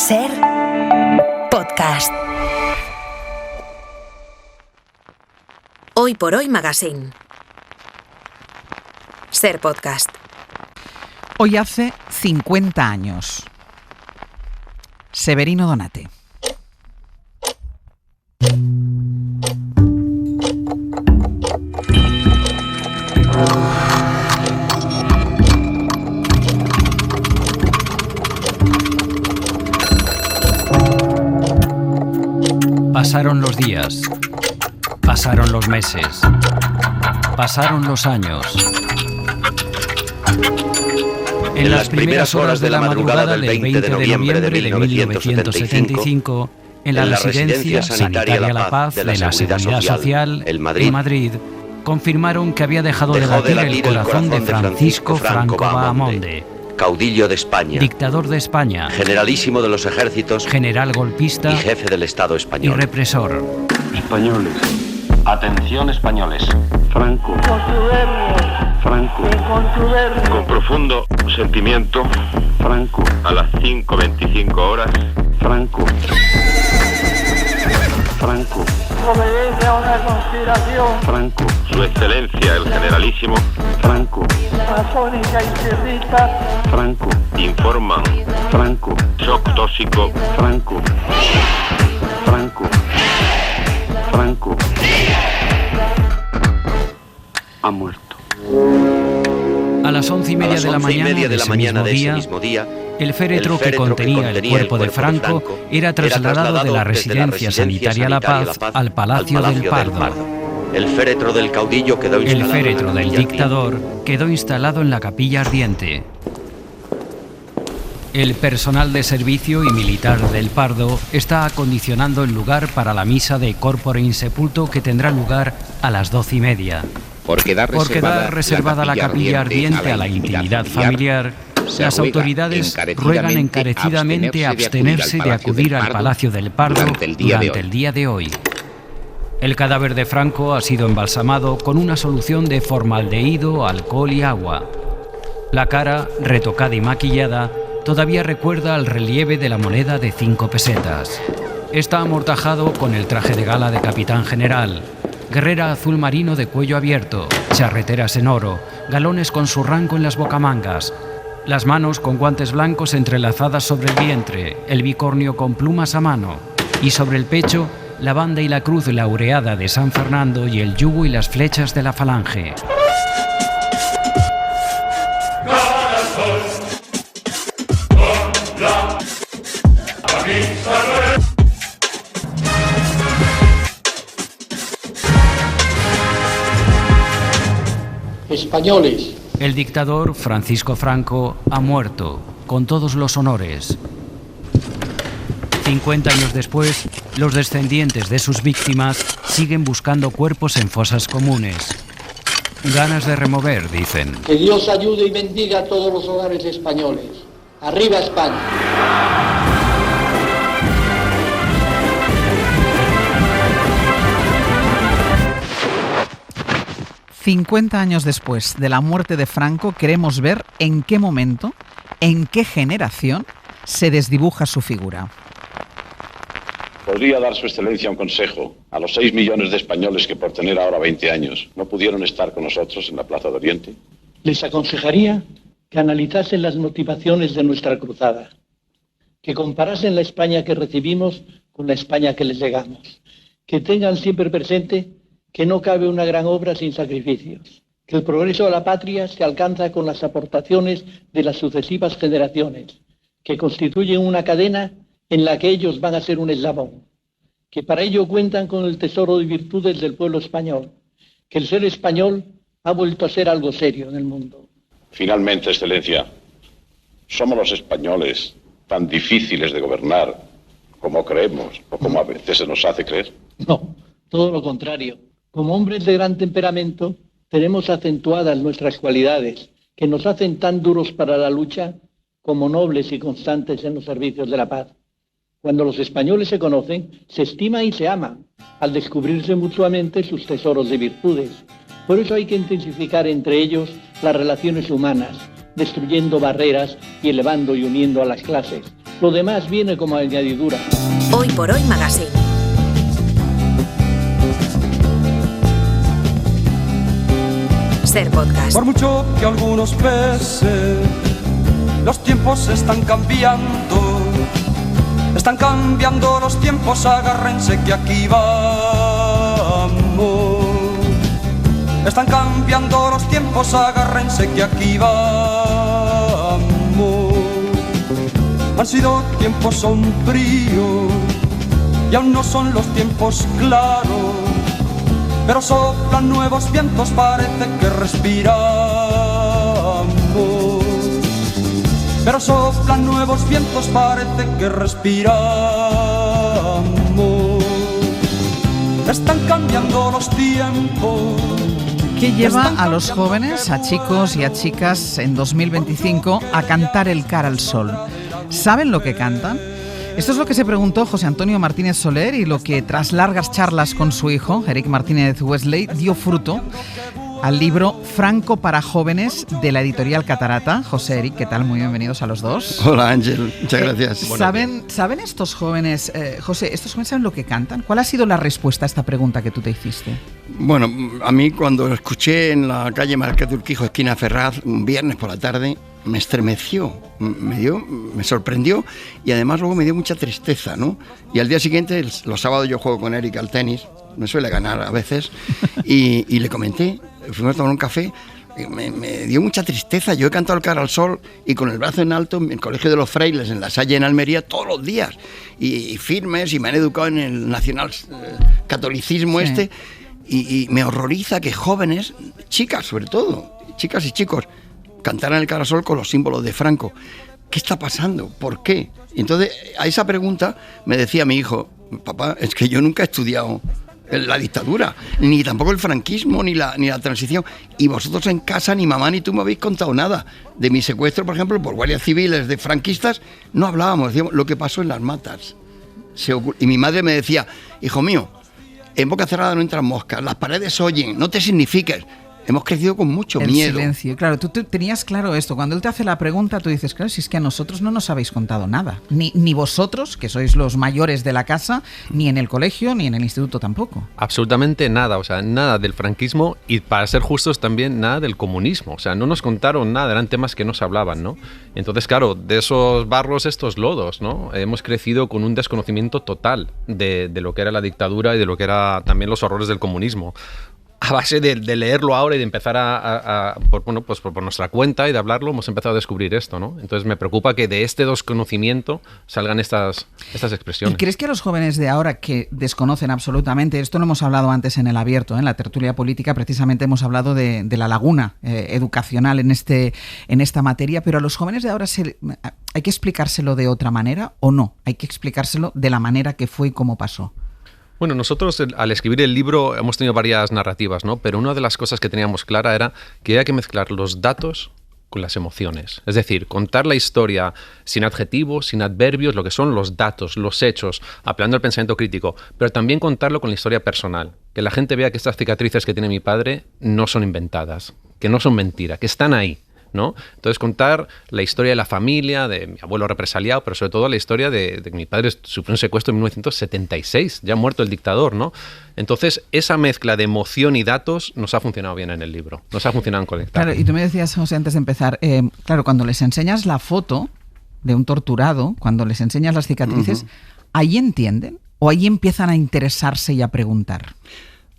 Ser Podcast. Hoy por Hoy Magazine. Ser Podcast. Hoy hace 50 años. Severino Donate. Pasaron los días, pasaron los meses, pasaron los años. En las primeras horas de la madrugada del 20 de noviembre de 1975, en la Residencia Sanitaria La Paz de la Seguridad Social, en Madrid, confirmaron que había dejado de latir el corazón de Francisco Franco Bahamonde, caudillo de España, dictador de España, generalísimo de los ejércitos, general golpista y jefe del Estado y español. represor. Españoles. Atención, españoles. Franco. Franco. Con profundo sentimiento. Franco. A las 5:25 horas. Franco. Franco. Obedece a una conspiración Franco. Su Excelencia el Generalísimo Franco. masónica y sierrista. Franco. informan Franco. shock tóxico. Franco. Franco. Franco. Ha muerto. A las 11:30 de la mañana de ese mismo día, el féretro que contenía el cuerpo de Franco era trasladado de la Residencia Sanitaria La Paz al Palacio del Pardo. El féretro del caudillo quedó El instalado féretro en la del Capilla dictador quedó instalado en la Capilla Ardiente. El personal de servicio y militar del Pardo está acondicionando el lugar para la misa de Corpore Insepulto que tendrá lugar a las 12:30. Por quedar reservada la Capilla Ardiente a la intimidad familiar, las autoridades ruegan encarecidamente abstenerse de acudir al Palacio del Pardo durante el día de hoy. El cadáver de Franco ha sido embalsamado con una solución de formaldehído, alcohol y agua. La cara, retocada y maquillada, todavía recuerda al relieve de la moneda de 5 pesetas. Está amortajado con el traje de gala de capitán general, guerrera azul marino de cuello abierto, charreteras en oro, galones con su rango en las bocamangas, las manos con guantes blancos entrelazadas sobre el vientre, el bicornio con plumas a mano y sobre el pecho la banda y la cruz laureada de San Fernando y el yugo y las flechas de la falange. Españoles. El dictador Francisco Franco ha muerto, con todos los honores. 50 años después, los descendientes de sus víctimas siguen buscando cuerpos en fosas comunes. Ganas de remover, dicen. Que Dios ayude y bendiga a todos los hogares españoles. ¡Arriba España! 50 años después de la muerte de Franco, queremos ver en qué momento, en qué generación se desdibuja su figura. ¿Podría dar su excelencia un consejo a los 6 millones de españoles que por tener ahora 20 años no pudieron estar con nosotros en la Plaza de Oriente? Les aconsejaría que analizasen las motivaciones de nuestra cruzada, que comparasen la España que recibimos con la España que les legamos, que tengan siempre presente que no cabe una gran obra sin sacrificios, que el progreso de la patria se alcanza con las aportaciones de las sucesivas generaciones, que constituyen una cadena en la que ellos van a ser un eslabón, que para ello cuentan con el tesoro de virtudes del pueblo español, que el ser español ha vuelto a ser algo serio en el mundo. Finalmente, excelencia, ¿somos los españoles tan difíciles de gobernar como creemos o como a veces se nos hace creer? No, todo lo contrario. Como hombres de gran temperamento, tenemos acentuadas nuestras cualidades, que nos hacen tan duros para la lucha como nobles y constantes en los servicios de la paz. Cuando los españoles se conocen, se estiman y se aman, al descubrirse mutuamente sus tesoros de virtudes. Por eso hay que intensificar entre ellos las relaciones humanas, destruyendo barreras y elevando y uniendo a las clases, Lo demás viene como añadidura. Hoy por Hoy Magazine. Ser podcast. Por mucho que algunos pese, los tiempos están cambiando. Están cambiando los tiempos, agárrense que aquí vamos. Están cambiando los tiempos, agárrense que aquí vamos. Han sido tiempos sombríos y aún no son los tiempos claros, pero soplan nuevos vientos, parece que respiramos. Pero soplan nuevos vientos, parece que respiramos. Están cambiando los tiempos. ¿Qué lleva a los jóvenes, a chicos y a chicas en 2025 a cantar el Cara al Sol? ¿Saben lo que cantan? Esto es lo que se preguntó José Antonio Martínez Soler y lo que tras largas charlas con su hijo, Eric Martínez Wesley, dio fruto al libro Franco para jóvenes de la editorial Catarata. José, Eric, ¿qué tal? Muy bienvenidos a los dos. Hola Ángel, muchas gracias. ¿Saben estos jóvenes, José, estos jóvenes saben lo que cantan? ¿Cuál ha sido la respuesta a esta pregunta que tú te hiciste? Bueno, a mí cuando escuché en la calle Marqués de Urquijo, esquina Ferraz, un viernes por la tarde, me estremeció, me sorprendió y además luego me dio mucha tristeza, ¿no? Y al día siguiente, los sábados yo juego con Eric al tenis, me suele ganar a veces, y le comenté, fuimos a tomar un café, me dio mucha tristeza. Yo he cantado el Cara al Sol y con el brazo en alto en el Colegio de los Frailes, en La Salle, en Almería, todos los días, y firmes, y me han educado en el nacional catolicismo sí. Y me horroriza que jóvenes, chicas sobre todo, chicas y chicos, cantaran el Cara al Sol con los símbolos de Franco. ¿Qué está pasando? ¿Por qué? Entonces, a esa pregunta me decía mi hijo, papá, es que yo nunca he estudiado la dictadura, ni tampoco el franquismo, ni la transición, y vosotros en casa, ni mamá ni tú me habéis contado nada. De mi secuestro, por ejemplo, por guardias civiles de franquistas, no hablábamos, decíamos lo que pasó en las matas. Y mi madre me decía, hijo mío, en boca cerrada no entran moscas, las paredes oyen, no te signifiques. Hemos crecido con mucho miedo. El silencio, claro, tú tenías claro esto. Cuando él te hace la pregunta, tú dices, claro, si es que a nosotros no nos habéis contado nada. Ni vosotros, que sois los mayores de la casa, ni en el colegio, ni en el instituto tampoco. Absolutamente nada, o sea, nada del franquismo y, para ser justos, también nada del comunismo. O sea, no nos contaron nada, eran temas que no se hablaban, ¿no? Entonces, claro, de esos barros, estos lodos, ¿no? Hemos crecido con un desconocimiento total de lo que era la dictadura y de lo que era también los horrores del comunismo. A base de leerlo ahora y de empezar por nuestra cuenta y de hablarlo, hemos empezado a descubrir esto, ¿no? Entonces me preocupa que de este desconocimiento salgan estas expresiones. ¿Y crees que a los jóvenes de ahora que desconocen absolutamente, esto lo hemos hablado antes en el abierto, en la tertulia política, precisamente hemos hablado de la laguna educacional en esta materia, pero a los jóvenes de ahora ¿hay que explicárselo de otra manera o no? ¿Hay que explicárselo de la manera que fue y cómo pasó? Bueno, nosotros al escribir el libro hemos tenido varias narrativas, ¿no? Pero una de las cosas que teníamos clara era que había que mezclar los datos con las emociones. Es decir, contar la historia sin adjetivos, sin adverbios, lo que son los datos, los hechos, apelando al pensamiento crítico, pero también contarlo con la historia personal. Que la gente vea que estas cicatrices que tiene mi padre no son inventadas, que no son mentira, que están ahí, ¿no? Entonces contar la historia de la familia, de mi abuelo represaliado, pero sobre todo la historia de que mi padre sufrió un secuestro en 1976, ya muerto el dictador, ¿no? Entonces esa mezcla de emoción y datos nos ha funcionado bien en el libro, nos ha funcionado en conectar. Claro, y tú me decías, José, antes de empezar, claro, cuando les enseñas la foto de un torturado, cuando les enseñas las cicatrices, ¿ahí entienden? ¿O ahí empiezan a interesarse y a preguntar?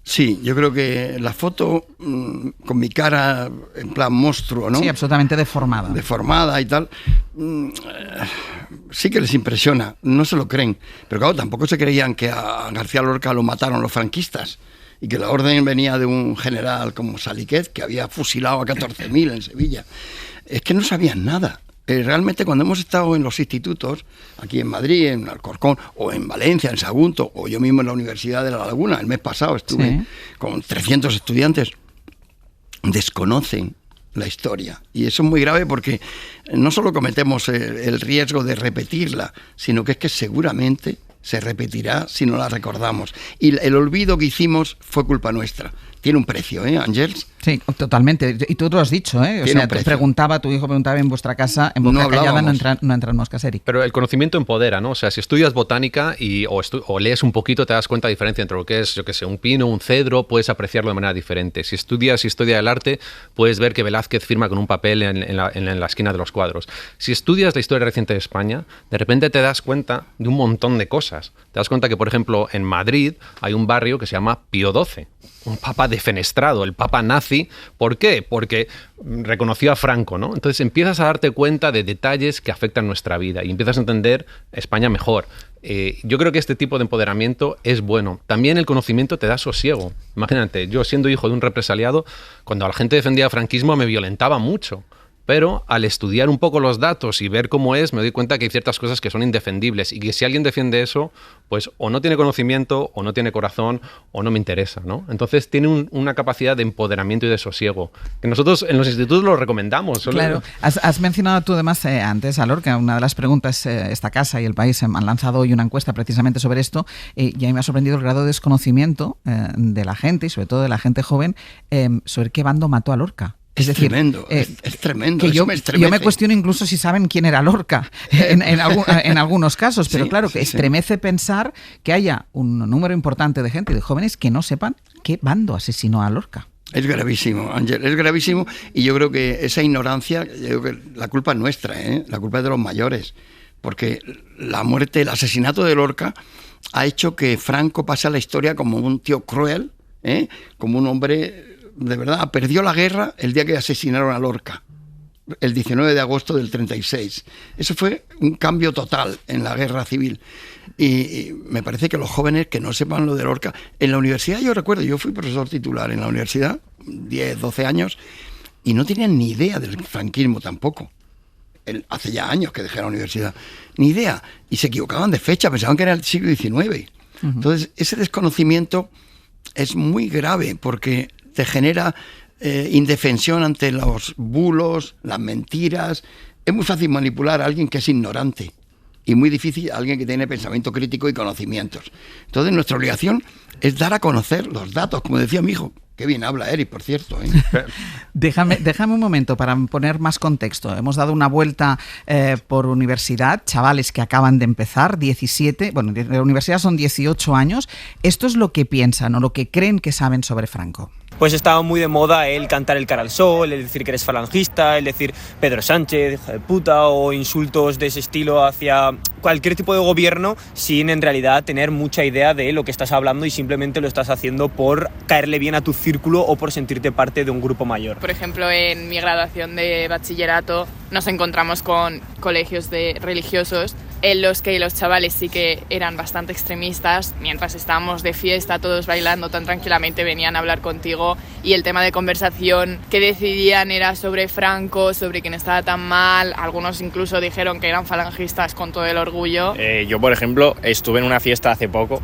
Sí, yo creo que la foto con mi cara en plan monstruo, ¿no? Sí, absolutamente deformada. Deformada y tal. Sí que les impresiona, no se lo creen. Pero claro, tampoco se creían que a García Lorca lo mataron los franquistas y que la orden venía de un general como Saliquet, que había fusilado a 14.000 en Sevilla. Es que no sabían nada. Realmente cuando hemos estado en los institutos, aquí en Madrid, en Alcorcón, o en Valencia, en Sagunto, o yo mismo en la Universidad de La Laguna, el mes pasado estuve con 300 estudiantes, desconocen la historia. Y eso es muy grave porque no solo cometemos el riesgo de repetirla, sino que es que seguramente se repetirá si no la recordamos. Y el olvido que hicimos fue culpa nuestra. Tiene un precio, Ángels? Sí, totalmente. Y tú lo has dicho, ¿eh? O sea, tu hijo preguntaba en vuestra casa, en boca callada no entran moscas, Eric. Pero el conocimiento empodera, ¿no? O sea, si estudias botánica o lees un poquito, te das cuenta de la diferencia entre lo que es, yo qué sé, un pino, un cedro, puedes apreciarlo de manera diferente. Si estudias historia del arte, puedes ver que Velázquez firma con un papel en la esquina de los cuadros. Si estudias la historia reciente de España, de repente te das cuenta de un montón de cosas. Te das cuenta que, por ejemplo, en Madrid hay un barrio que se llama Pío XII. Un papa defenestrado, el papa nazi. ¿Por qué? Porque reconoció a Franco, ¿no? Entonces empiezas a darte cuenta de detalles que afectan nuestra vida y empiezas a entender España mejor. Yo creo que este tipo de empoderamiento es bueno. También el conocimiento te da sosiego. Imagínate, yo siendo hijo de un represaliado, cuando la gente defendía el franquismo me violentaba mucho. Pero al estudiar un poco los datos y ver cómo es, me doy cuenta que hay ciertas cosas que son indefendibles y que si alguien defiende eso, pues o no tiene conocimiento, o no tiene corazón, o no me interesa, ¿no? Entonces tiene una capacidad de empoderamiento y de sosiego, que nosotros en los institutos lo recomendamos. Claro, has mencionado tú además antes a Lorca, una de las preguntas, esta casa y El País han lanzado hoy una encuesta precisamente sobre esto, y a mí me ha sorprendido el grado de desconocimiento de la gente, y sobre todo de la gente joven, sobre qué bando mató a Lorca. Es decir, tremendo, es tremendo. Que yo me cuestiono incluso si saben quién era Lorca en algunos casos, pero claro, que estremece pensar que haya un número importante de gente, de jóvenes, que no sepan qué bando asesinó a Lorca. Es gravísimo, Ángel, es gravísimo, y yo creo que esa ignorancia, yo creo que la culpa es nuestra, la culpa es de los mayores, porque la muerte, el asesinato de Lorca ha hecho que Franco pase a la historia como un tío cruel, como un hombre... De verdad, perdió la guerra el día que asesinaron a Lorca, el 19 de agosto del 36. Eso fue un cambio total en la guerra civil. Y me parece que los jóvenes que no sepan lo de Lorca... En la universidad, yo recuerdo, yo fui profesor titular en la universidad, 10, 12 años, y no tenían ni idea del franquismo tampoco. Hace ya años que dejé la universidad. Ni idea. Y se equivocaban de fecha, pensaban que era el siglo XIX. Entonces, ese desconocimiento es muy grave porque... te genera indefensión ante los bulos, las mentiras. Es muy fácil manipular a alguien que es ignorante y muy difícil a alguien que tiene pensamiento crítico y conocimientos. Entonces nuestra obligación es dar a conocer los datos, como decía mi hijo. Qué bien habla Eric, por cierto. Déjame un momento para poner más contexto. Hemos dado una vuelta por universidad, chavales que acaban de empezar, 17, bueno, de la universidad son 18 años. Esto es lo que piensan o lo que creen que saben sobre Franco. Pues estaba muy de moda el cantar el cara al sol, el decir que eres falangista, el decir Pedro Sánchez, hija de puta, o insultos de ese estilo hacia cualquier tipo de gobierno sin en realidad tener mucha idea de lo que estás hablando y simplemente lo estás haciendo por caerle bien a tu círculo o por sentirte parte de un grupo mayor. Por ejemplo, en mi graduación de bachillerato nos encontramos con colegios religiosos en los que los chavales sí que eran bastante extremistas. Mientras estábamos de fiesta, todos bailando tan tranquilamente, venían a hablar contigo y el tema de conversación que decidían era sobre Franco, sobre quién estaba tan mal. Algunos incluso dijeron que eran falangistas con todo el orgullo. Yo, por ejemplo, estuve en una fiesta hace poco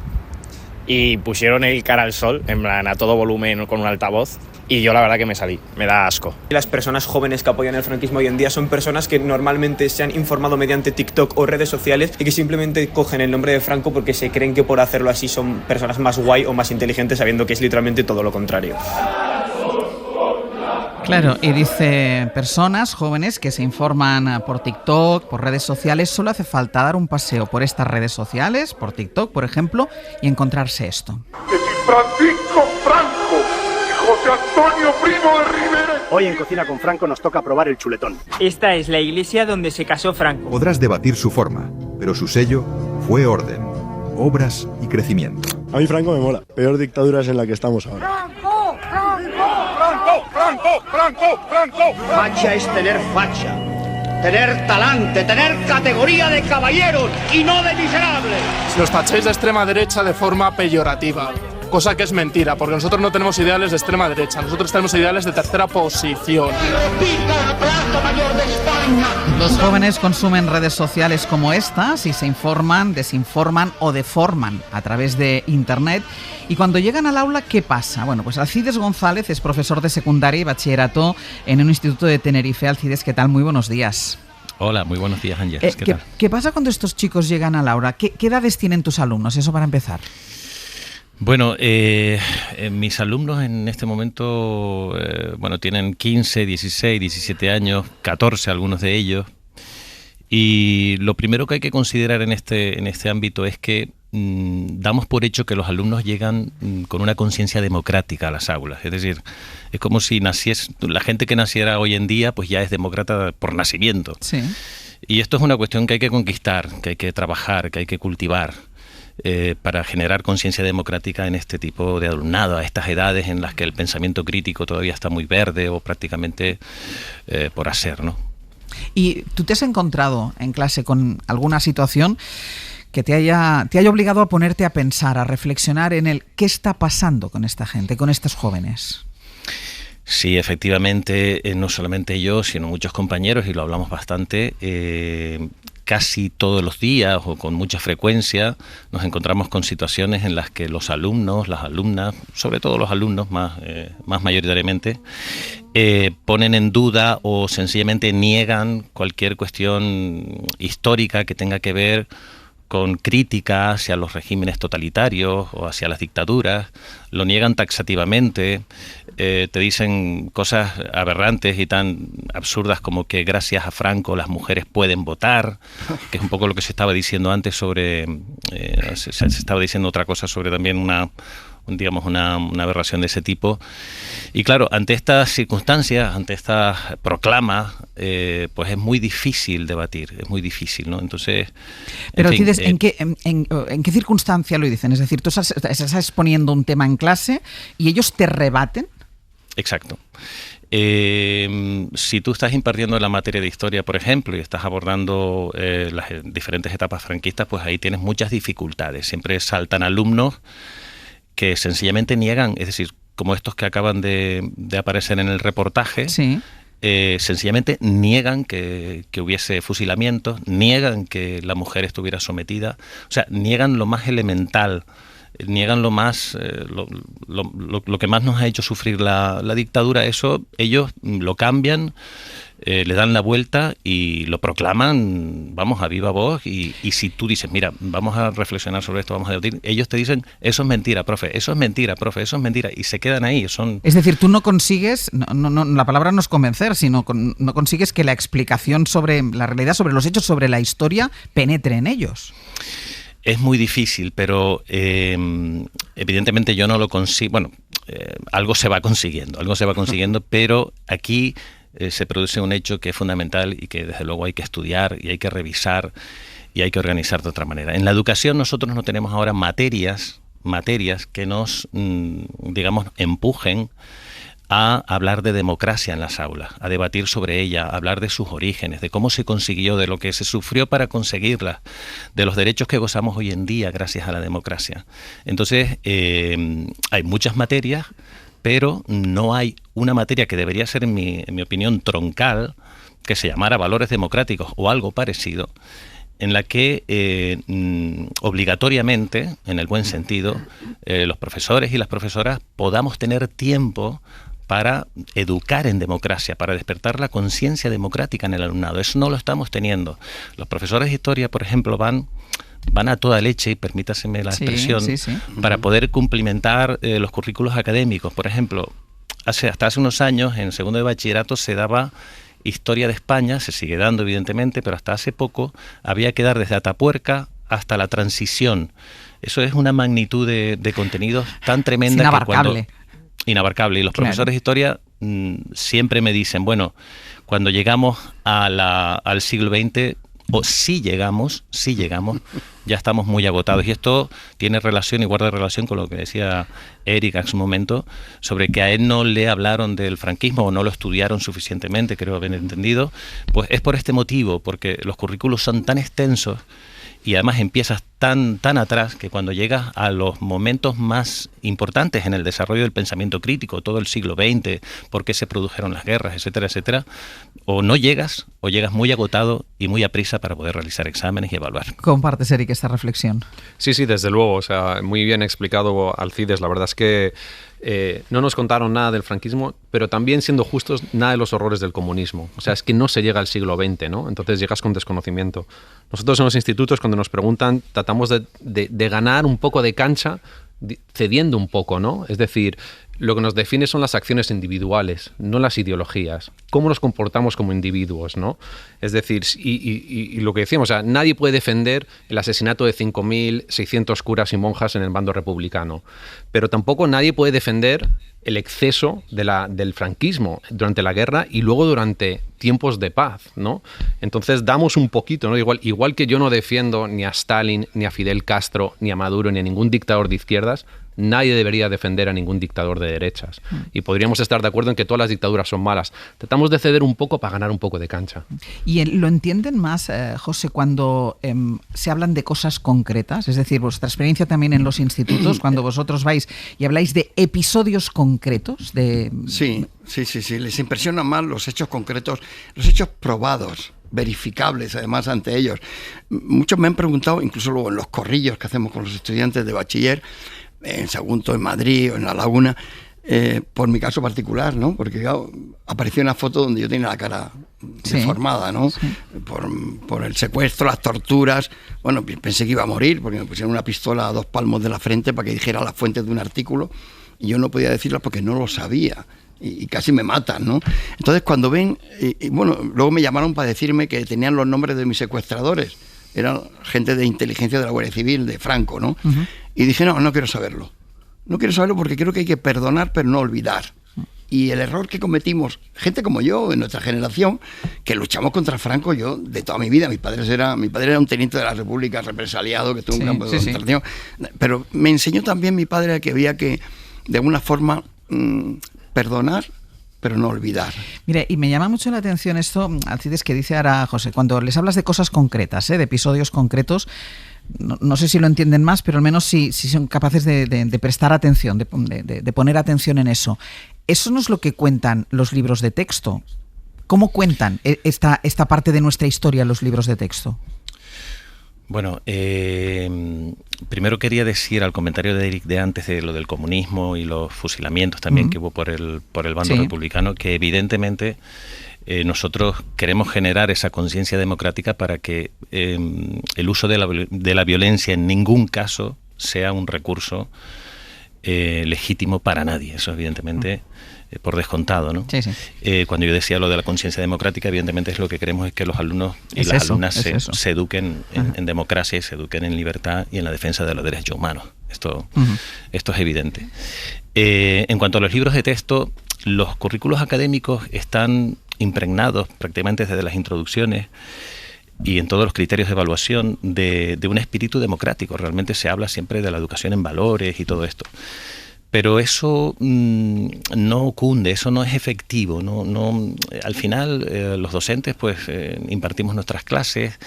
y pusieron el cara al sol, en plan a todo volumen con un altavoz. Y yo la verdad que me salí, me da asco. Las personas jóvenes que apoyan el franquismo hoy en día son personas que normalmente se han informado mediante TikTok o redes sociales y que simplemente cogen el nombre de Franco porque se creen que por hacerlo así son personas más guay o más inteligentes, sabiendo que es literalmente todo lo contrario. Claro, y dice personas jóvenes que se informan por TikTok, por redes sociales, solo hace falta dar un paseo por estas redes sociales, por TikTok, por ejemplo, y encontrarse esto. Francisco Franco, José Antonio Primo de Rivera. Hoy en Cocina con Franco nos toca probar el chuletón. Esta es la iglesia donde se casó Franco. Podrás debatir su forma, pero su sello fue orden, obras y crecimiento. A mí Franco me mola. Peor dictadura es en la que estamos ahora. ¡Franco! ¡Franco! ¡Franco! ¡Franco! ¡Franco! Facha es tener facha, tener talante, tener categoría de caballeros y no de miserables. Nos tacháis de extrema derecha de forma peyorativa, cosa que es mentira, porque nosotros no tenemos ideales de extrema derecha, nosotros tenemos ideales de tercera posición. Los jóvenes consumen redes sociales como estas y se informan, desinforman o deforman a través de Internet. Y cuando llegan al aula, ¿qué pasa? Bueno, pues Alcides González es profesor de secundaria y bachillerato en un instituto de Tenerife. Alcides, ¿qué tal? Muy buenos días. Hola, muy buenos días, Ángeles. ¿Qué tal? ¿Qué pasa cuando estos chicos llegan al aula? ¿Qué edades tienen tus alumnos? Eso para empezar. Bueno, mis alumnos en este momento tienen 15, 16, 17 años, 14 algunos de ellos. Y lo primero que hay que considerar en este ámbito es que damos por hecho que los alumnos llegan con una conciencia democrática a las aulas. Es decir, es como si la gente que naciera hoy en día pues ya es demócrata por nacimiento. Sí. Y esto es una cuestión que hay que conquistar, que hay que trabajar, que hay que cultivar. Para generar conciencia democrática en este tipo de alumnado, a estas edades en las que el pensamiento crítico todavía está muy verde o prácticamente por hacer, ¿no? ¿Y tú te has encontrado en clase con alguna situación que te haya obligado a ponerte a pensar, a reflexionar en el qué está pasando con esta gente, con estos jóvenes? Sí, efectivamente, no solamente yo, sino muchos compañeros, y lo hablamos bastante, casi todos los días o con mucha frecuencia nos encontramos con situaciones en las que los alumnos, las alumnas, sobre todo los alumnos más mayoritariamente, ponen en duda o sencillamente niegan cualquier cuestión histórica que tenga que ver con crítica hacia los regímenes totalitarios o hacia las dictaduras, lo niegan taxativamente, te dicen cosas aberrantes y tan absurdas como que gracias a Franco las mujeres pueden votar, que es un poco lo que se estaba diciendo antes sobre, se estaba diciendo otra cosa sobre también una aberración de ese tipo. Y claro, ante estas circunstancias, ante estas proclamas, pues es muy difícil debatir, es muy difícil, ¿no? Entonces... Pero dices, ¿en qué circunstancia lo dicen? Es decir, tú estás exponiendo un tema en clase y ellos te rebaten. Exacto. Si tú estás impartiendo la materia de historia, por ejemplo, y estás abordando las diferentes etapas franquistas, pues ahí tienes muchas dificultades. Siempre saltan alumnos que sencillamente niegan, es decir, como estos que acaban de aparecer en el reportaje, sí. Sencillamente niegan que hubiese fusilamientos, niegan que la mujer estuviera sometida, o sea, niegan lo más elemental, niegan lo más lo que más nos ha hecho sufrir la dictadura. Eso ellos lo cambian, le dan la vuelta y lo proclaman, vamos, a viva voz, y si tú dices, mira, vamos a reflexionar sobre esto, vamos a debatir, ellos te dicen, eso es mentira, profe, eso es mentira, profe, eso es mentira, y se quedan ahí. Es decir, tú no consigues, no, la palabra no es convencer, sino no consigues que la explicación sobre la realidad, sobre los hechos, sobre la historia, penetre en ellos. Es muy difícil, pero evidentemente yo no lo consigo. Bueno, algo se va consiguiendo, pero aquí se produce un hecho que es fundamental y que desde luego hay que estudiar y hay que revisar y hay que organizar de otra manera. En la educación nosotros no tenemos ahora materias que nos, digamos, empujen a hablar de democracia en las aulas, a debatir sobre ella, a hablar de sus orígenes, de cómo se consiguió, de lo que se sufrió para conseguirla, de los derechos que gozamos hoy en día gracias a la democracia. Entonces, hay muchas materias, pero no hay una materia que debería ser, en mi opinión, troncal, que se llamara valores democráticos o algo parecido, en la que obligatoriamente, en el buen sentido, los profesores y las profesoras podamos tener tiempo para educar en democracia, para despertar la conciencia democrática en el alumnado. Eso no lo estamos teniendo. Los profesores de historia, por ejemplo, van a toda leche, y permítaseme la expresión, sí. Para poder cumplimentar los currículos académicos. Por ejemplo, hasta hace unos años, en segundo de bachillerato, se daba historia de España, se sigue dando evidentemente, pero hasta hace poco había que dar desde Atapuerca hasta la transición. Eso es una magnitud de contenidos tan tremenda que inabarcable. Y los profesores de historia siempre me dicen, bueno, cuando llegamos al siglo XX, o si llegamos, ya estamos muy agotados. Y esto tiene relación y guarda relación con lo que decía Eric hace un momento, sobre que a él no le hablaron del franquismo o no lo estudiaron suficientemente, creo haber entendido. Pues es por este motivo, porque los currículos son tan extensos y además empiezas tan atrás que cuando llegas a los momentos más importantes en el desarrollo del pensamiento crítico, todo el siglo XX, por qué se produjeron las guerras, etcétera, etcétera, o no llegas, o llegas muy agotado y muy aprisa para poder realizar exámenes y evaluar. ¿Compartes, Eric, esta reflexión? Sí, desde luego, o sea, muy bien explicado, Alcides. La verdad es que no nos contaron nada del franquismo, pero también, siendo justos, nada de los horrores del comunismo. O sea, es que no se llega al siglo XX, ¿no? Entonces llegas con desconocimiento. Nosotros en los institutos, cuando nos preguntan, tratamos de ganar un poco de cancha cediendo un poco, ¿no? Es decir, lo que nos define son las acciones individuales, no las ideologías. Cómo nos comportamos como individuos, ¿no? Es decir, y lo que decíamos, o sea, nadie puede defender el asesinato de 5.600 curas y monjas en el bando republicano, pero tampoco nadie puede defender el exceso del franquismo durante la guerra y luego durante tiempos de paz, ¿no? Entonces damos un poquito, ¿no? Igual que yo no defiendo ni a Stalin, ni a Fidel Castro, ni a Maduro, ni a ningún dictador de izquierdas, nadie debería defender a ningún dictador de derechas. Y podríamos estar de acuerdo en que todas las dictaduras son malas. Tratamos de ceder un poco para ganar un poco de cancha. ¿Y lo entienden más, José, cuando se hablan de cosas concretas? Es decir, vuestra experiencia también en los institutos, cuando vosotros vais y habláis de episodios concretos. Sí. Les impresionan más los hechos concretos, los hechos probados, verificables además ante ellos. Muchos me han preguntado, incluso luego en los corrillos que hacemos con los estudiantes de bachiller, en Sagunto, en Madrid o en La Laguna, por mi caso particular, ¿no? Porque claro, apareció una foto donde yo tenía la cara deformada, ¿no? Sí. Por el secuestro, las torturas. Bueno, pensé que iba a morir porque me pusieron una pistola a 2 palmos de la frente para que dijera las fuentes de un artículo y yo no podía decirlas porque no lo sabía. Y casi me matan, ¿no? Entonces cuando ven, bueno, luego me llamaron para decirme que tenían los nombres de mis secuestradores. Eran gente de inteligencia de la Guardia Civil, de Franco, ¿no? Uh-huh. Y dije, no quiero saberlo. No quiero saberlo porque creo que hay que perdonar, pero no olvidar. Y el error que cometimos, gente como yo, en nuestra generación, que luchamos contra Franco, yo, de toda mi vida, mi padre era un teniente de la República represaliado, que tuvo un campo de concentración. Pero me enseñó también mi padre que había que, de alguna forma, perdonar, pero no olvidar. Mire, y me llama mucho la atención esto, Alcides, que dice ahora José, cuando les hablas de cosas concretas, de episodios concretos, no sé si lo entienden más, pero al menos si son capaces de prestar atención, de poner atención en eso. Eso no es lo que cuentan los libros de texto. ¿Cómo cuentan esta parte de nuestra historia los libros de texto? Bueno, primero quería decir al comentario de Eric de antes de lo del comunismo y los fusilamientos también que hubo por el bando republicano, que evidentemente nosotros queremos generar esa conciencia democrática para que el uso de la violencia en ningún caso sea un recurso legítimo para nadie. Eso evidentemente por descontado, ¿no? Sí. Cuando yo decía lo de la conciencia democrática, evidentemente es lo que queremos es que los alumnos y las alumnas se eduquen en democracia y se eduquen en libertad y en la defensa de los derechos humanos. Esto es evidente. En cuanto a los libros de texto, los currículos académicos están impregnados prácticamente desde las introducciones y en todos los criterios de evaluación de un espíritu democrático. Realmente se habla siempre de la educación en valores y todo esto. Pero eso no cunde, eso no es efectivo. Al final, los docentes pues impartimos nuestras clases,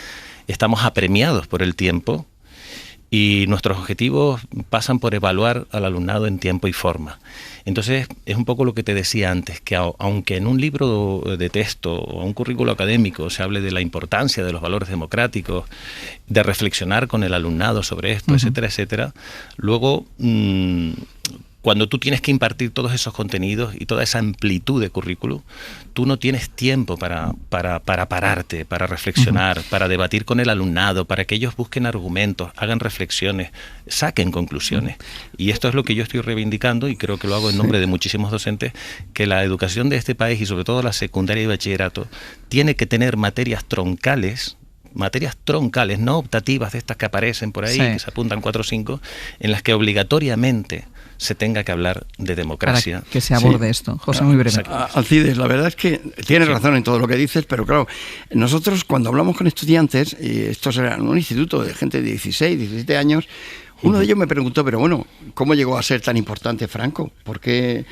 estamos apremiados por el tiempo y nuestros objetivos pasan por evaluar al alumnado en tiempo y forma. Entonces, es un poco lo que te decía antes, que aunque en un libro de texto o un currículo académico se hable de la importancia de los valores democráticos, de reflexionar con el alumnado sobre esto, etcétera, etcétera, luego cuando tú tienes que impartir todos esos contenidos y toda esa amplitud de currículo, tú no tienes tiempo para pararte, para reflexionar, para debatir con el alumnado, para que ellos busquen argumentos, hagan reflexiones, saquen conclusiones. Y esto es lo que yo estoy reivindicando y creo que lo hago en nombre de muchísimos docentes, que la educación de este país y sobre todo la secundaria y bachillerato tiene que tener materias troncales, no optativas de estas que aparecen por ahí, que se apuntan 4 o 5, en las que obligatoriamente se tenga que hablar de democracia. Para que se aborde esto. José, muy breve. Alcides, la verdad es que tienes razón en todo lo que dices, pero claro, nosotros cuando hablamos con estudiantes, y estos eran un instituto de gente de 16, 17 años, uno de ellos me preguntó, pero bueno, ¿cómo llegó a ser tan importante Franco? ¿Por qué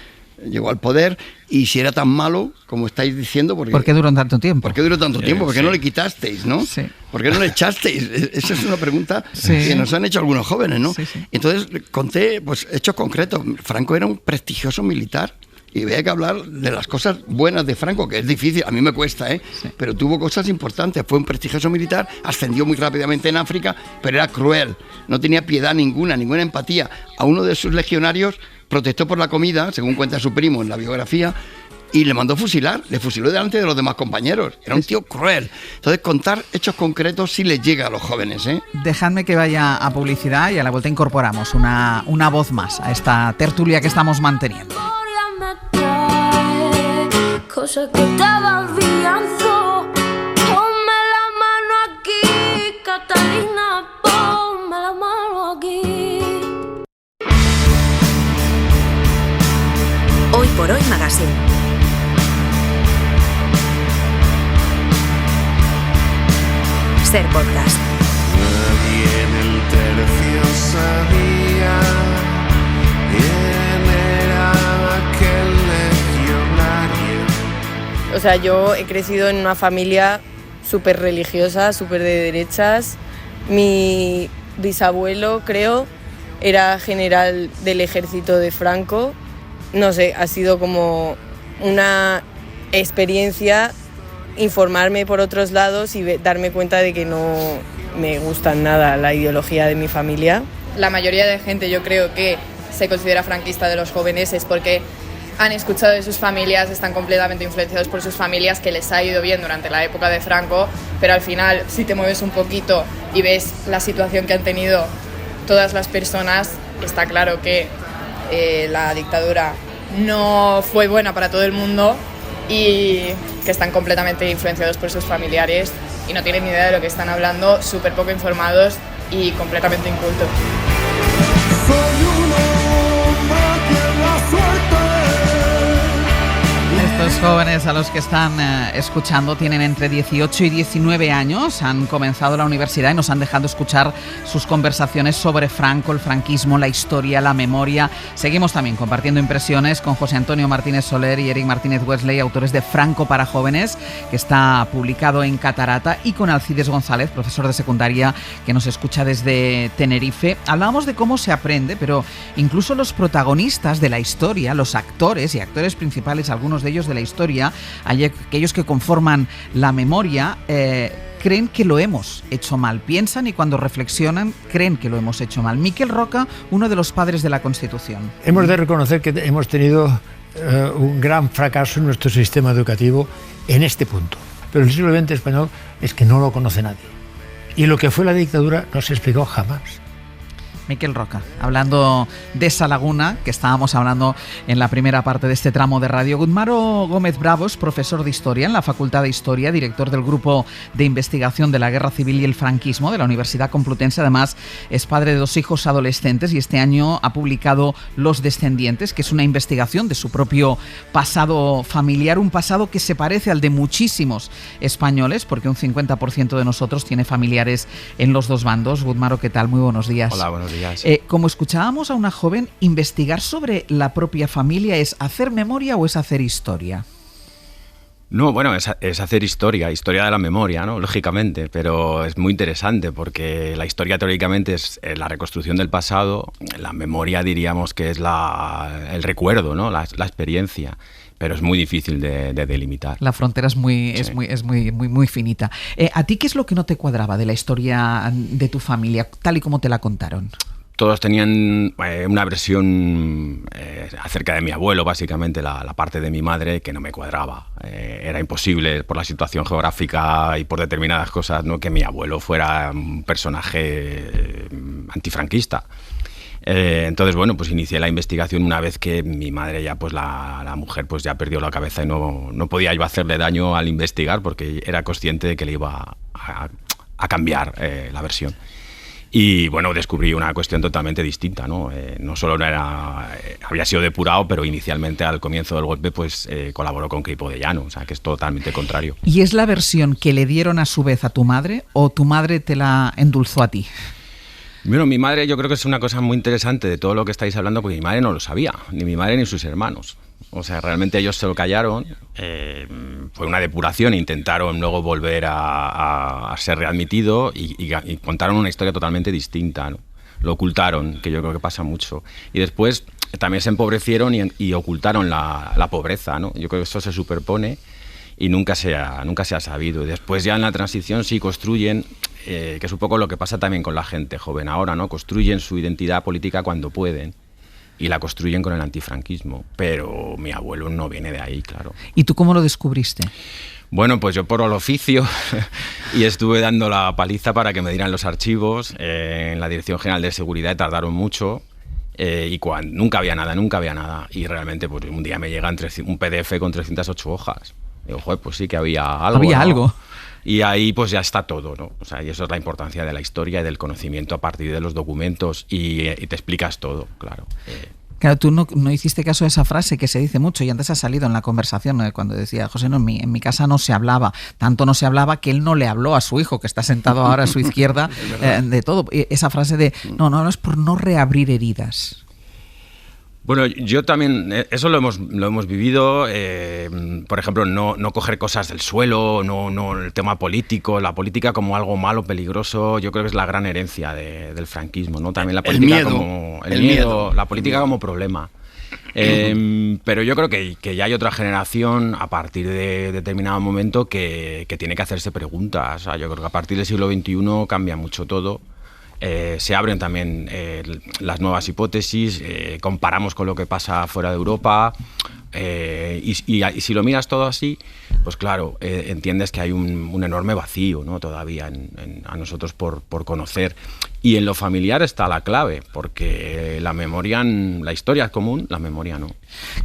llegó al poder? Y si era tan malo, como estáis diciendo... ¿Por qué duró tanto tiempo? ¿Por qué duró tanto tiempo? ¿Por qué no le quitasteis, no? Sí. ¿Por qué no le echasteis? Esa es una pregunta que nos han hecho algunos jóvenes, ¿no? Sí. Entonces conté pues hechos concretos. Franco era un prestigioso militar y había que hablar de las cosas buenas de Franco, que es difícil, a mí me cuesta, pero tuvo cosas importantes. Fue un prestigioso militar, ascendió muy rápidamente en África, pero era cruel, no tenía piedad ninguna empatía. A uno de sus legionarios protestó por la comida, según cuenta su primo en la biografía, y le mandó fusilar, le fusiló delante de los demás compañeros. Era un tío cruel. Entonces, contar hechos concretos sí les llega a los jóvenes, ¿eh? Dejadme que vaya a publicidad y a la vuelta incorporamos una voz más a esta tertulia que estamos manteniendo. Cosa que estaba afianzó. Ponme la mano aquí, Catalina, ponme la mano aquí. Hoy por Hoy Magazine. Ser Podcast. Nadie en el tercio sabía quién era aquel legionario. O sea, yo he crecido en una familia súper religiosa, súper de derechas. Mi bisabuelo, creo, era general del ejército de Franco. No sé, ha sido como una experiencia informarme por otros lados y darme cuenta de que no me gusta nada la ideología de mi familia. La mayoría de gente, yo creo, que se considera franquista de los jóvenes es porque han escuchado de sus familias, están completamente influenciados por sus familias, que les ha ido bien durante la época de Franco, pero al final, si te mueves un poquito y ves la situación que han tenido todas las personas, está claro que la dictadura no fue buena para todo el mundo y que están completamente influenciados por sus familiares y no tienen ni idea de lo que están hablando, súper poco informados y completamente incultos. Estos jóvenes a los que están escuchando tienen entre 18 y 19 años, han comenzado la universidad y nos han dejado escuchar sus conversaciones sobre Franco, el franquismo, la historia, la memoria. Seguimos también compartiendo impresiones con José Antonio Martínez Soler y Eric Martínez Wesley, autores de Franco para jóvenes, que está publicado en Catarata, y con Alcides González, profesor de secundaria, que nos escucha desde Tenerife. Hablábamos de cómo se aprende, pero incluso los protagonistas de la historia, los actores y actores principales, algunos de ellos de la historia, aquellos que conforman la memoria, creen que lo hemos hecho mal. Piensan y cuando reflexionan creen que lo hemos hecho mal. Miquel Roca, uno de los padres de la Constitución. Hemos de reconocer que hemos tenido un gran fracaso en nuestro sistema educativo en este punto. Pero el siglo XX español es que no lo conoce nadie. Y lo que fue la dictadura no se explicó jamás. Miquel Roca, hablando de esa laguna que estábamos hablando en la primera parte de este tramo de radio. Gudmaro Gómez Bravo es profesor de Historia en la Facultad de Historia, director del Grupo de Investigación de la Guerra Civil y el Franquismo de la Universidad Complutense. Además, es padre de 2 hijos adolescentes y este año ha publicado Los Descendientes, que es una investigación de su propio pasado familiar, un pasado que se parece al de muchísimos españoles, porque un 50% de nosotros tiene familiares en los dos bandos. Gudmaro, ¿qué tal? Muy buenos días. Hola, buenos días. Como escuchábamos a una joven, investigar sobre la propia familia, ¿es hacer memoria o es hacer historia? No, bueno, es hacer historia de la memoria, ¿no? Lógicamente, pero es muy interesante porque la historia teóricamente es la reconstrucción del pasado, la memoria diríamos que es el recuerdo, ¿no? La experiencia. Pero es muy difícil de delimitar. La frontera es muy finita. ¿A ti qué es lo que no te cuadraba de la historia de tu familia, tal y como te la contaron? Todos tenían una versión acerca de mi abuelo, básicamente la parte de mi madre, que no me cuadraba. Era imposible por la situación geográfica y por determinadas cosas, ¿no?, que mi abuelo fuera un personaje antifranquista. Entonces, bueno, pues inicié la investigación una vez que mi madre ya, pues la mujer, pues ya perdió la cabeza y no podía yo hacerle daño al investigar porque era consciente de que le iba a cambiar la versión. Y bueno, descubrí una cuestión totalmente distinta, ¿no? No solo había sido depurado, pero inicialmente al comienzo del golpe pues colaboró con Queipo de Llano, o sea que es totalmente contrario. ¿Y es la versión que le dieron a su vez a tu madre o tu madre te la endulzó a ti? Bueno, mi madre yo creo que es una cosa muy interesante de todo lo que estáis hablando, porque mi madre no lo sabía, ni mi madre ni sus hermanos. O sea, realmente ellos se lo callaron, fue una depuración, intentaron luego volver a ser readmitido y contaron una historia totalmente distinta, ¿no? Lo ocultaron, que yo creo que pasa mucho. Y después también se empobrecieron y ocultaron la pobreza, ¿no? Yo creo que eso se superpone y nunca se ha sabido. Y después ya en la transición sí construyen, que es un poco lo que pasa también con la gente joven ahora, ¿no? Construyen su identidad política cuando pueden. y la construyen con el antifranquismo. Pero mi abuelo no viene de ahí, claro. ¿Y tú cómo lo descubriste? Bueno, pues yo por el oficio y estuve dando la paliza para que me dieran los archivos en la Dirección General de Seguridad y tardaron mucho. Y nunca había nada. Y realmente pues un día me llega un PDF con 308 hojas. Digo, joder, pues sí que había algo. Había algo. Y ahí pues ya está todo, ¿no? O sea, y eso es la importancia de la historia y del conocimiento a partir de los documentos y te explicas todo, claro. Claro, tú no hiciste caso a esa frase que se dice mucho y antes ha salido en la conversación cuando decía, José, no, en mi casa no se hablaba, tanto no se hablaba que él no le habló a su hijo, que está sentado ahora a su izquierda, de todo. Esa frase de, no es por no reabrir heridas. Bueno, yo también, eso lo hemos vivido, por ejemplo, no coger cosas del suelo, no el tema político, la política como algo malo, peligroso, yo creo que es la gran herencia del franquismo, ¿no? También la política el miedo, la política como problema. Pero yo creo que ya hay otra generación a partir de determinado momento que tiene que hacerse preguntas. O sea, yo creo que a partir del siglo XXI cambia mucho todo. Se abren también las nuevas hipótesis, comparamos con lo que pasa fuera de Europa y si lo miras todo así, pues claro, entiendes que hay un enorme vacío, ¿no? Todavía a nosotros por conocer. Y en lo familiar está la clave, porque la historia es común, la memoria no.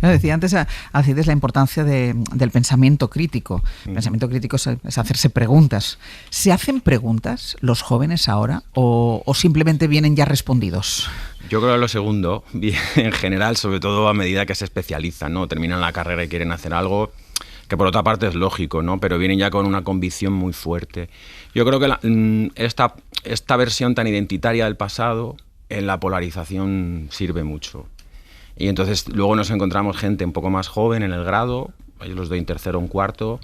Decía antes Alcides la importancia del pensamiento crítico. El pensamiento crítico es hacerse preguntas. ¿Se hacen preguntas los jóvenes ahora o simplemente vienen ya respondidos? Yo creo que lo segundo, en general, sobre todo a medida que se especializan, ¿no? Terminan la carrera y quieren hacer algo que por otra parte es lógico, ¿no? Pero vienen ya con una convicción muy fuerte. Yo creo que esta versión tan identitaria del pasado en la polarización sirve mucho. Y entonces luego nos encontramos gente un poco más joven en el grado, yo los doy en tercero o en cuarto,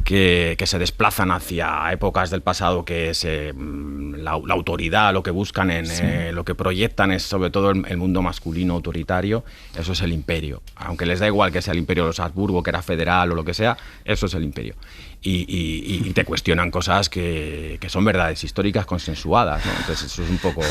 que se desplazan hacia épocas del pasado que es la autoridad, lo que buscan, lo que proyectan es sobre todo el mundo masculino autoritario, eso es el imperio. Aunque les da igual que sea el imperio de los Habsburgo, que era federal o lo que sea, eso es el imperio. Y te cuestionan cosas que son verdades históricas consensuadas, ¿no? Entonces eso es un poco...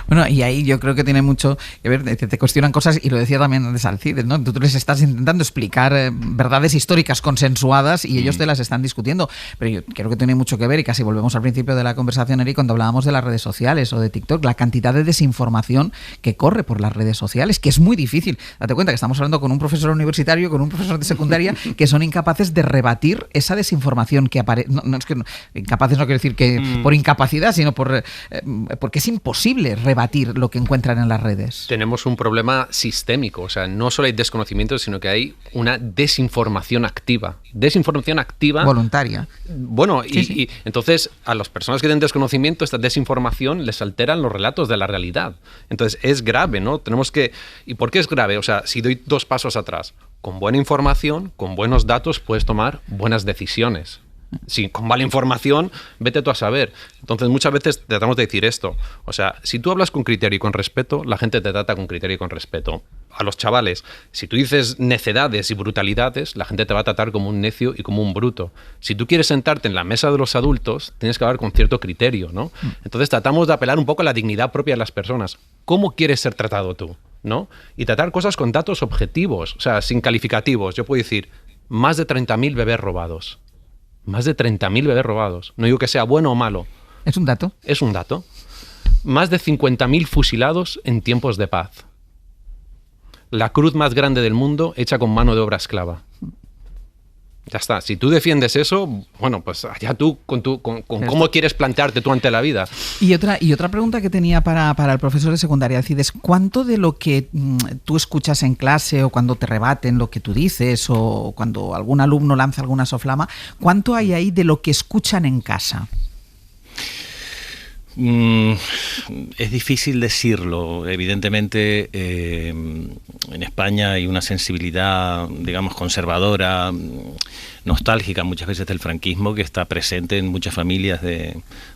Bueno, y ahí yo creo que tiene mucho que ver, te cuestionan cosas, y lo decía también antes Alcides, ¿no? Tú les estás intentando explicar verdades históricas consensuadas y ellos te las están discutiendo, pero yo creo que tiene mucho que ver, y casi volvemos al principio de la conversación, Eric, cuando hablábamos de las redes sociales o de TikTok, la cantidad de desinformación que corre por las redes sociales, que es muy difícil. Date cuenta que estamos hablando con un profesor universitario, con un profesor de secundaria, que son incapaces de rebatir esa desinformación que aparece. Incapaces no quiero decir que por incapacidad, sino porque es imposible rebatir lo que encuentran en las redes. Tenemos un problema sistémico, o sea, no solo hay desconocimiento, sino que hay una desinformación activa. Desinformación activa. Voluntaria. Bueno, y entonces a las personas que tienen desconocimiento, esta desinformación les alteran los relatos de la realidad. Entonces es grave, ¿no? Tenemos que... ¿Y por qué es grave? O sea, si doy 2 pasos atrás, con buena información, con buenos datos, puedes tomar buenas decisiones. Sí, con mala información, vete tú a saber. Entonces muchas veces tratamos de decir esto. O sea, si tú hablas con criterio y con respeto, la gente te trata con criterio y con respeto. A los chavales, si tú dices necedades y brutalidades, la gente te va a tratar como un necio y como un bruto. Si tú quieres sentarte en la mesa de los adultos, tienes que hablar con cierto criterio, ¿no? Entonces tratamos de apelar un poco a la dignidad propia de las personas. ¿Cómo quieres ser tratado tú? ¿No? Y tratar cosas con datos objetivos, o sea, sin calificativos. Yo puedo decir, más de 30.000 bebés robados. Más de 30.000 bebés robados. No digo que sea bueno o malo. ¿Es un dato? Es un dato. Más de 50.000 fusilados en tiempos de paz. La cruz más grande del mundo hecha con mano de obra esclava. Ya está. Si tú defiendes eso, bueno, pues allá tú con cómo quieres plantearte tú ante la vida. Y otra pregunta que tenía para el profesor de secundaria, Alcides, ¿cuánto de lo que tú escuchas en clase o cuando te rebaten lo que tú dices o cuando algún alumno lanza alguna soflama, cuánto hay ahí de lo que escuchan en casa? Es difícil decirlo. Evidentemente, en España hay una sensibilidad, digamos, conservadora, nostálgica muchas veces del franquismo, que está presente en muchas familias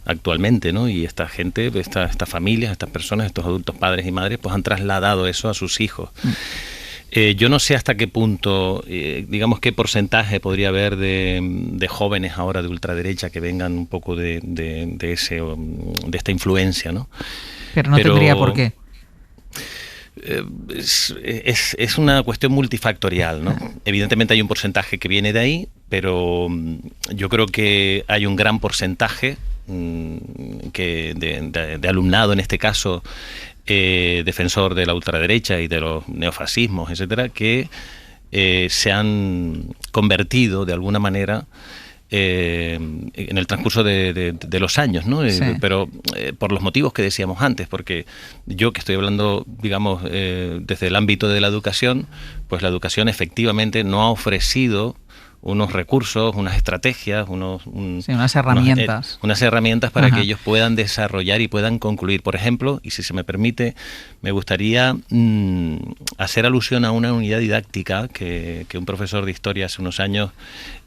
actualmente, ¿no? Y esta gente, estas familias, estas personas, estos adultos padres y madres, pues han trasladado eso a sus hijos. Yo no sé hasta qué punto, digamos, qué porcentaje podría haber de jóvenes ahora de ultraderecha que vengan un poco de esta influencia, ¿no? Pero no tendría por qué. Es una cuestión multifactorial, ¿no? Evidentemente hay un porcentaje que viene de ahí, pero yo creo que hay un gran porcentaje de alumnado, en este caso, defensor de la ultraderecha y de los neofascismos, etcétera, que se han convertido de alguna manera en el transcurso de los años, ¿no? Sí. Pero por los motivos que decíamos antes, porque yo que estoy hablando, digamos, desde el ámbito de la educación, pues la educación efectivamente no ha ofrecido unos recursos, unas estrategias, unas herramientas. Unas herramientas para que ellos puedan desarrollar y puedan concluir. Por ejemplo, y si se me permite, me gustaría hacer alusión a una unidad didáctica que un profesor de historia hace unos años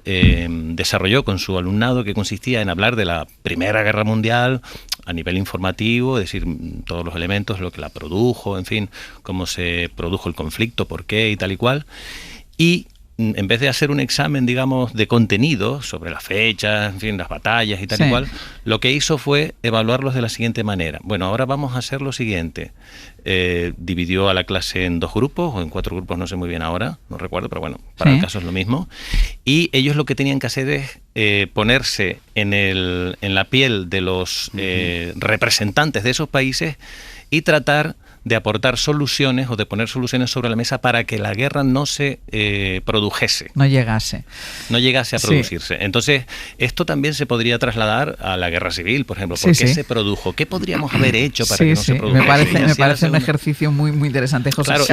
desarrolló con su alumnado, que consistía en hablar de la Primera Guerra Mundial a nivel informativo, es decir, todos los elementos, lo que la produjo, en fin, cómo se produjo el conflicto, por qué y tal y cual. Y en vez de hacer un examen, digamos, de contenido sobre las fechas, en fin, las batallas y tal y cual, lo que hizo fue evaluarlos de la siguiente manera. Bueno, ahora vamos a hacer lo siguiente. Dividió a la clase en 2 grupos, o en 4 grupos, no sé muy bien ahora, no recuerdo, pero bueno, para el caso es lo mismo. Y ellos lo que tenían que hacer es ponerse en la piel de los representantes de esos países y tratar de aportar soluciones o de poner soluciones sobre la mesa para que la guerra no se produjese. No llegase a producirse. Entonces, esto también se podría trasladar a la guerra civil, por ejemplo. ¿Por qué se produjo? ¿Qué podríamos haber hecho para que no se produjese? Me parece un ejercicio muy, muy interesante, José. Claro,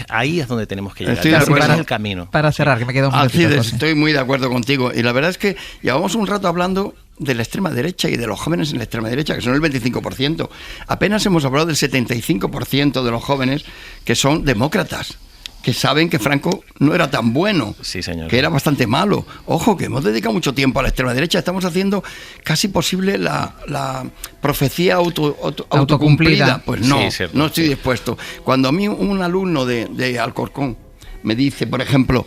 ahí es donde tenemos que llegar. Ese es el camino. Para cerrar, que me queda un minutito, Alcides, estoy muy de acuerdo contigo. Y la verdad es que llevamos un rato hablando de la extrema derecha y de los jóvenes en la extrema derecha, que son el 25%. Apenas hemos hablado del 75% de los jóvenes que son demócratas, que saben que Franco no era tan bueno, que era bastante malo. Ojo, que hemos dedicado mucho tiempo a la extrema derecha, estamos haciendo casi posible la profecía autocumplida. Pues no, no estoy dispuesto. Cuando a mí un alumno de Alcorcón me dice, por ejemplo,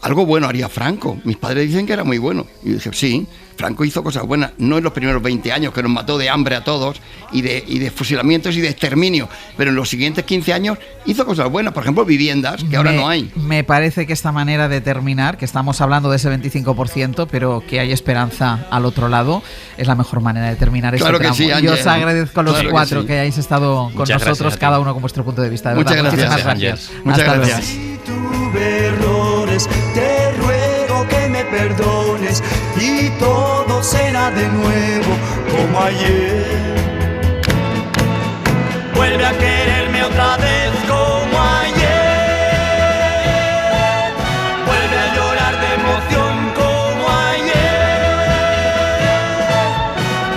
algo bueno haría Franco, mis padres dicen que era muy bueno, y yo dije, sí, Franco hizo cosas buenas, no en los primeros 20 años, que nos mató de hambre a todos, y de fusilamientos y de exterminio, pero en los siguientes 15 años hizo cosas buenas, por ejemplo, viviendas, que ahora no hay. Me parece que esta manera de terminar, que estamos hablando de ese 25%, pero que hay esperanza al otro lado, es la mejor manera de termiar este tramo. Sí, yo os agradezco a los 4 que hayáis estado con nosotros, cada uno con vuestro punto de vista. De Muchas verdad, gracias. Gracias. Muchas gracias. Si tuve errores, te ruego que me perdones y todo será de nuevo como ayer. Vuelve a quererme otra vez como ayer. Vuelve a llorar de emoción como ayer.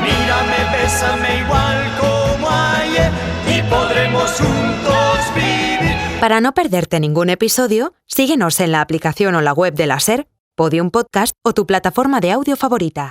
Mírame, bésame igual como ayer y podremos juntos vivir. Para no perderte ningún episodio, síguenos en la aplicación o la web de la SER, Podium Podcast o tu plataforma de audio favorita.